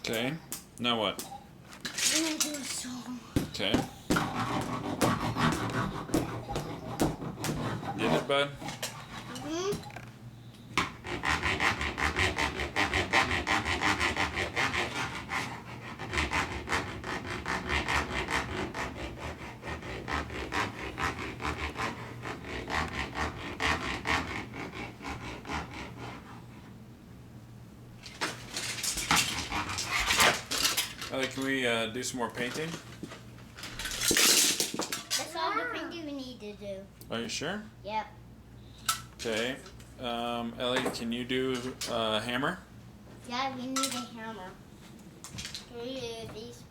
Okay. Now what? I'm gonna do a song. Okay. Get it, bud? Mm-hmm. Ellie, can we do some more painting? That's all the painting we need to do. Are you sure? Yep. Okay. Ellie, can you do a hammer? Yeah, we need a hammer. Can we do these?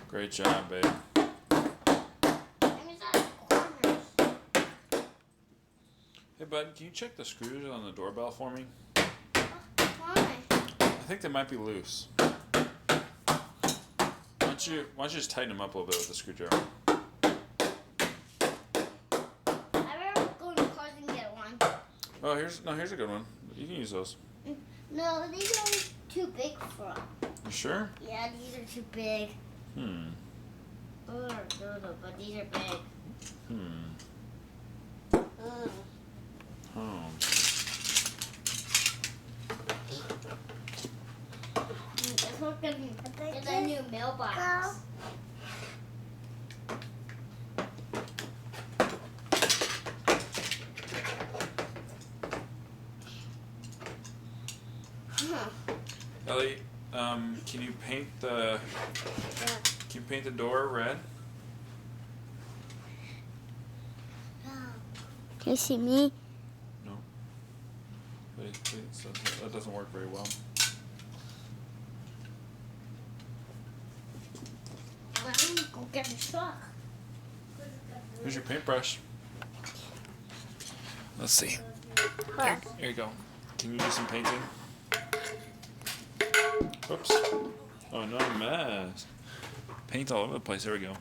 Great job, babe. I'm just out of corners. Hey, bud, can you check the screws on the doorbell for me? Why? I think they might be loose. Why don't you just tighten them up a little bit with the screwdriver? I better go in the cars and get one. Oh, here's a good one. You can use those. No, these are too big for us. You sure? Yeah, these are too big. Those are little, but these are big. Ugh. Oh. This one's gonna get a new mailbox. Ellie, can you paint the door red? Can you see me? No. Wait, that doesn't work very well. I'm gonna go get a truck. Here's your paintbrush. Let's see. Here you go. Can you do some painting? Oops. Oh, no mess. Paint all over the place. There we go.